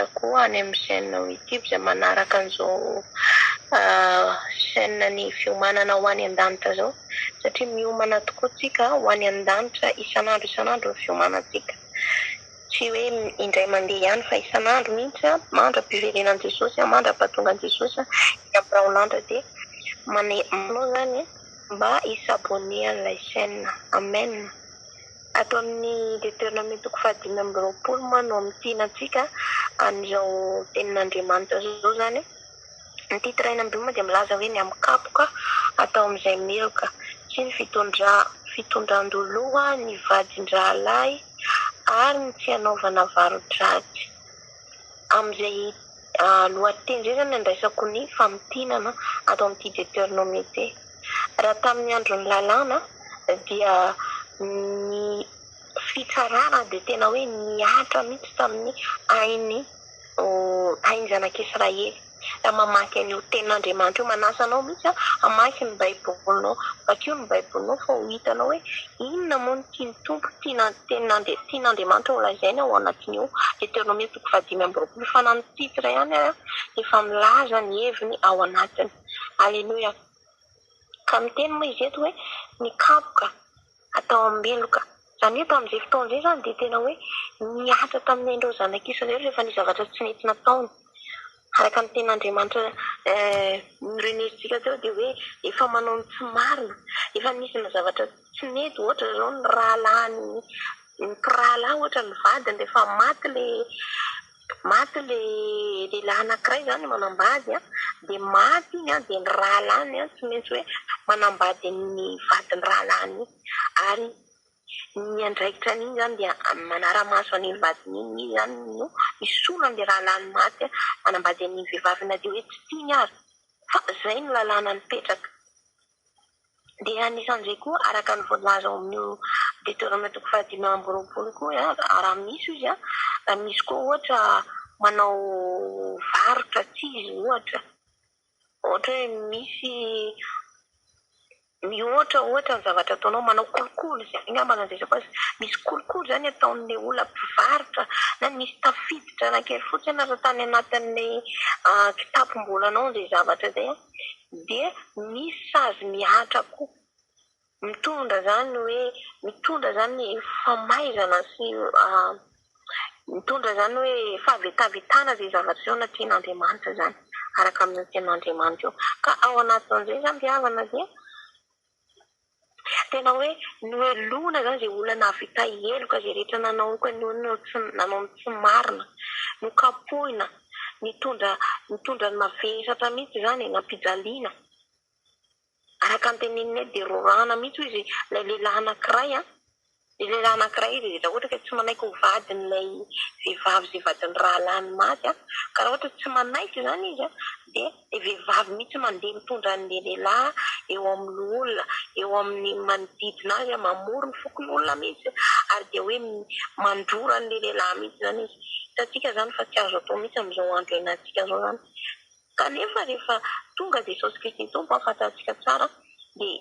indrindra koa any amin'ny chaîne YouTube izay manaraka an'izao chaîne ny fiomanana ho any an-danitra zao, satria miomana tokoa tsika ho any an-danitra isan'andro ny fiomanantsika. Tsy hoe indray mandeha ihany fa isan'andro mihitsy mandra-piverenan Jesosy, mandra-pahatongan Jesosy Abrahamon'andra dia manao zany mba isabone an'ilay chaîne. Amen. Ato amin'ny Deutéronome 5:20 moa no amitianantsika an'izao tenin'Andriamanitra zao zany. Ny titre eny ambony moa dia milaza hoe ny amikapoka atao amin'izay meloka, sy ny fitondran-doloa ny vadin-drahalahy ary ny tsy hanaovana varo-dratsy. Amin'izay lohateny zay zany andraisako ny famitinana atao amin'ity Deutéronome ity. Raha tamin'ny andron'ny lalàna dia ny fitsarana dia tena hoe niatra mihitsy tamin'ny ainy zanak'Israely. Raha mamaky an'io tenin'Andriamanitra io, manasanao mihitsy hamaky ny baibolinao, bakeo ny baibolinao fa ho hitanao hoe inona moa ny tiany tompo, tian'Andriamanitra ho lazainy ao anatin'io Deutéronome 5:20. Fa na ny titre ihany efa milaza ny heviny ao anatiny. Alleluia. Ka miteny moa izy eto hoe ny kapoka atao am-beloka. Zany hoe tamin'izay fotoana izay zany dia tena hoe niatra tamin'ny andreo zanak'Israely rehefa ny zavatra tsy nety nataony. Araka ny tenin'Andriamanitra nirenesintsika teo dia hoe efa manao ny tsy marina, efa nisy ny zavatra tsy nety, ohatra zao ny rahalahy ny mpirahalahy, ohatra ny vadiny rehefa maty le lehilahy anankiray zany manambady dia maty iny dia ny rahalahiny tsy maintsy hoe manambady ny vadiny rahalahiny ary ny andraikitra an'iny zany dia manara-maso an'iny vadiny iny izy zany no misolo an'ilay rahalahiny maty manambady an'iny vehivavy na dia hoe tsy tiany ary, fa zay ny lalàna nipetraka. Dia anisan'izay koa araka ny voalaza ao amin'io Deutéronome 5:20 koa raha misy izy raha misy koa ohatra manao varotra tsy izy, ohatra hoe misy ohatra ny zavatra ataonao manao kolikoly, zay angamba nandraisako azy, misy kolikoly zany ataon'ilay olona mpivarotra na misy tafiditra anakely fotsiny raha tany anatin'ilay kitapom-bolanao izay zavatra zay dia misy sazy miatra koa mitondra zany famaizana sy mitondra zany hoe fahavetavetana zay zavatra zao na tian'Andriamanitra zany araka amin'ny tenin'Andriamanitra io. Ka ao anatin'izay zany mpihavana dia tena hoe noelona zany zay olona nahavita heloka, zay rehetra nanao ny tsy marina, nokapohina, nitondra ny mavesatra mihitsy zany nampijaliana. Araka ny teneniny dia rorana mihitsy izy ilay lehilahy anankiray izy rehetra ohatra ka tsy manaiky ho vadin'ilay vehivavy izay vadin'ny rahalahiny maty ka raha ohatra tsy manaiky zany izy dia vehivavy mihitsy mandeha mitondra an'ilay lehilahy eo amin'ny olona, eo amin'ny manodidina azy mamory ny fokon'olona mihitsy ary dia hoe mandrora an'ilay lehilahy mihitsy zany izy. Hitantsika zany fa tsy azo atao mihitsy amin'izao andro iainantsika zao zany. Kanefa rehefa tonga Jesosy Kristy tompo ahafantarantsika tsara dia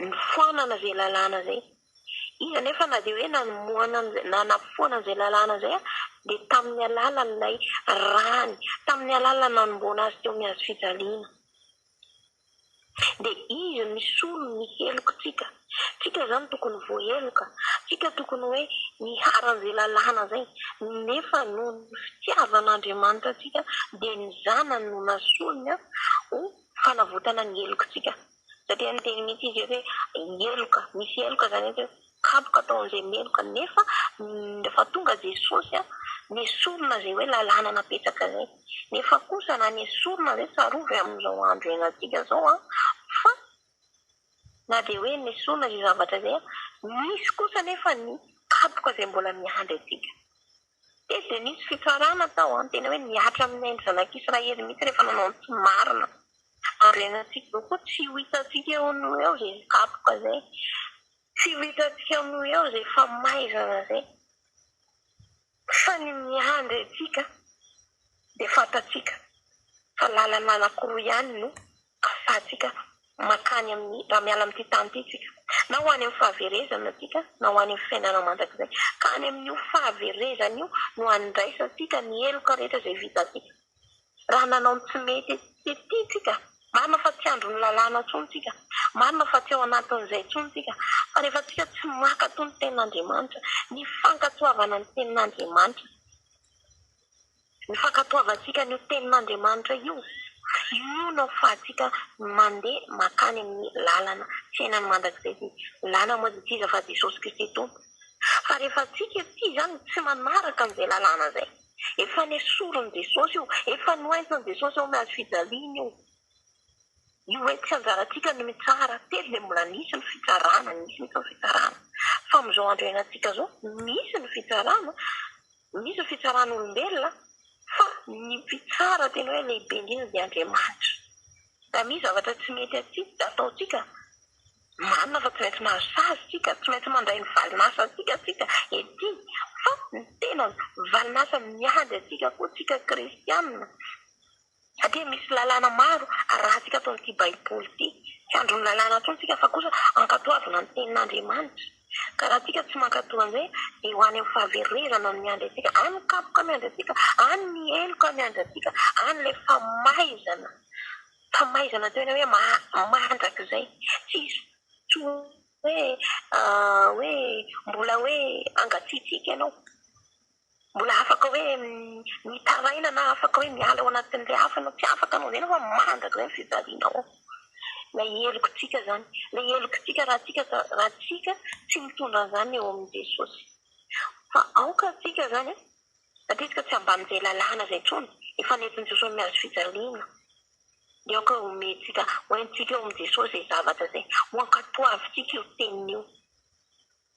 nifoanana zay lalàna zay. Izy anefa na dia hoe nafoana an'izay lalàna zay dia tamin'ny alalan'ilay rany, tamin'ny alalan'ny nanomboana azy teo mihazo fijaliana. Dia izy misolo ny helokontsika. Tsika zany tokony voaheloka, tsika tokony hoe niharan'izay lalàna zay. Nefa no ny fitiavan'Andriamanitra tsika dia ny zanany no nasolony ho fanavotana ny helokontsika. Satria niteny mihitsy izy hoe heloka, misy heloka zany hoe kapoka atao amin'izay meloka, nefa rehefa tonga Jesosy nesorona zay hoe lalàna napetraka zay. Nefa kosa na nesorona zay tsarovy amin'izao andro iainantsika zao fa na dia hoe nesorona zay zavatra zay misy kosa nefa ny kapoka zay mbola miandry antsika. Dia nisy fitsarana tao tena hoe niatra amin'ny andro zanak'Israely mihitsy rehefa nanao ny tsy marina. Andro iainantsika zao koa tsy ho hitantsika eo amin'ny eo zay kapoka zay, tsy ho hitantsika amin'ny eo zay famaizana zay. Fa ny miandry antsika dia fantatsika fa lalana anankiroa ihany no kasantsika makany amin'ny raha miala amin'ity tany ity tsika na ho any amin'ny fahaverezana atsika na ho any amin'ny fiainana mandrakizay ka any amin'io fahaverezana io no andraisatsika ny eloka rehetra izay vitatsika raha nanao ny tsy mety ty tsika marina fa tsy andro ny lalàna tsontsika marina fa tsy ao anatin'izay tsontsika fa rehefa tsika tsy makato ny tenin'Andriamanitra ny fankatoavana ny tenin'Andriamanitra ny fankatoavantsika ny tenin'Andriamanitra io no fahatsika mandeha makany amin'ny lalana fiainany mandrakizay ty lalana moa ity izy fa Jesosy Kristy tompo fa rehefa tsika ty zany tsy manaraka an'izay lalàna zay efa nesorony Jesosy io efa noentiny Jesosy ao miazo fijaliana io hoe tsy anjaratsika no mitsara telo dia mbola nisy ny fitsarana nisy ny fitsarana fa amin'izao andro iainantsika zao misy ny fitsarana olombelona fa ny mpitsara tena hoe lehibe indrindra dia Andriamanitra raha misy zavatra tsy mety ataotsika marina fa tsy maintsy mahazo sazy tsika tsy maintsy mandray ny valinasa tsika ety fa ny tena valinasa miady atsika koa tsika kristianina satria misy lalàna maro arahantsika atao n'ity baiboly ity tsy andro ny lalàna tsontsika fa kosa ankatoavana ny tenin'Andriamanitra ka raha tsika tsy mankatoa an'izay dia ho any amin'ny fahaverezana ny miandry atsika any kapoka miandry atsika any ny eloka miandry atsika any le famaizana tena hoe mandrakizay tsisy hoe mbola hoe angatsiatsika ianao mbola afaka hoe mitaraina na afaka hoe miala ao anatin'ilay hafa anao tsy afaka anao zay fa mandrakizay ny fijalianao la elokotsika zany la elokotsika raha tsika tsy mitondra an'izany eo amin'ny Jesosy fa aoka tsika zany satria tsika tsy ambanin'izay lalàna zay intsony efa nentin' Jesosy miazo fijaliana dia aoka omentsika hoentsika eo amin'ny Jesosy zay zavatra zay ho ankatoavitsika io teniny io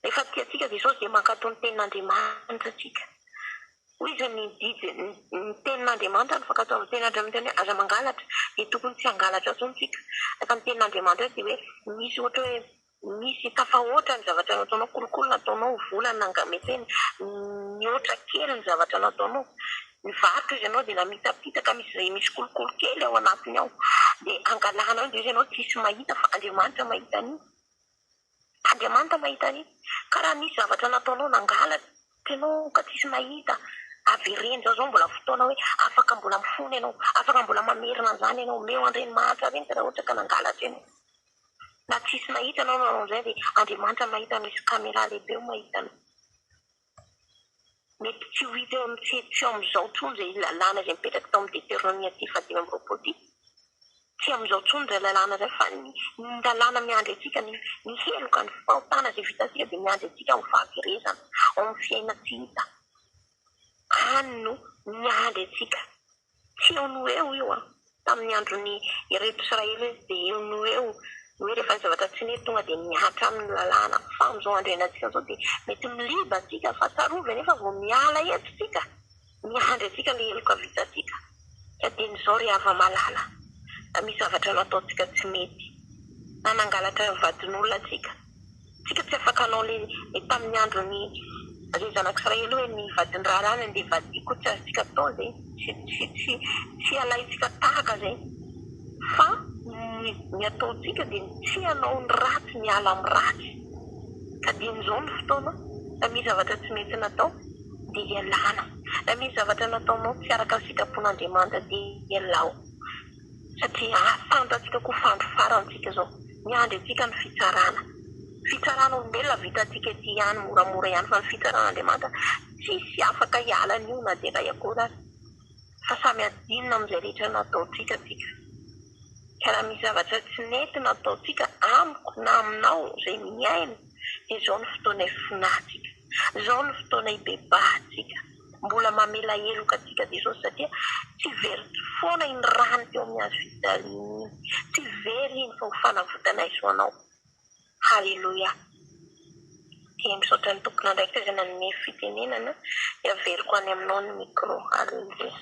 rehefa tiatsika Jesosy dia mankatao ny tenin'Andriamanitra tsika hoy izy ny tenin'Andriamanitra ny fankatoavana tenin'Andriamanitra hoe aza mangalatra dia tokony tsy hangalatra tsontsika rehefa ny tenin'Andriamanitra dia hoe misy ohatra hoe misy tafahoatra ny zavatra nataonao kolokolo nataonao volana mety hoe mihoatra kely ny zavatra nataonao mivarotra izy ianao dia namitapitaka misy kolokolo kely ao anatiny ao dia angalanao dia izy ianao tsisy mahita fa Andriamanitra mahita an'io ka raha misy zavatra nataonao nangalatra ianao ka tsisy mahita avereny zao mbola fotoana hoe afaka mbola mifony ianao afaka mbola mamerina an'izany ianao meo Andriamanitra reny ka raha ohatra ka nangalatra ianao na tsisy mahita anao nanao an'izay dia Andriamanitra mahita misy kamera lehibe ho mahita anao mety tsy ho hita eo amin'ny tsy amin'izao tsony zay lalàna zay mipetraka tao amin'ny Deutéronomie 10:20 ty tsy amin'izao tsony zay lalàna zay fa ny lalàna miandry atsika ny heloka ny fahotana zay vitatsika dia miandry atsika amin'ny fahaverezana ao amin'ny fiaina tsy hita any no miandry atsika tsy eo no eo io tamin'ny andron'ny ireto Israely dia eo no eo hoe rehefa ny zavatra tsy nety tonga dia miatra amin'ny lalàna fa amin'izao andro iainantsika zao dia mety miliba atsika fa tsarovy nefa vao miala eto tsika miandry atsika le eloka vitatsika ka dian'izao ry hava malala da misy zavatra nataontsika tsy mety na nangalatra vadin'olona tsika tsy afaka anao le tamin'ny andron'ny zay zanak'Israely hoe ny vadiny rarany andeha vadiko tsy azontsika atao zay tsy alaitsika tahaka zay fa ny ataontsika dia tsy hanao ny ratsy miala amin'ny ratsy ka dian'izao ny fotoana da misy zavatra tsy mety natao dia ialana da misy zavatra nataonao tsy araka ny fitapon'Andriamanitra dia ialao satria fantatsika koa fandro farantsika zao miandry atsika ny fitsarana olombelona vitatsika ety ihany moramora ihany fa ny fitsaran'Andriamanitra tsisy afaka hiala n'io na dia ray akory fa samy adinina amin'izay rehetra nataotsika tsika ka raha misy zavatra tsy nety nataotsika amiko na aminao zay miaina dia izao ny fotoana ifonatsika izao ny fotoana ibebahatsika mbola mamela eloka atsika Jesosy satria tsy very foana iny rano teo amin'ny azo fijaliana tsy very iny fa ho fanavotanay soanao halleloia dia misaotra ny tompona ndraiky izay nanome fitenenana dia averiko any aminao ny micro halleloia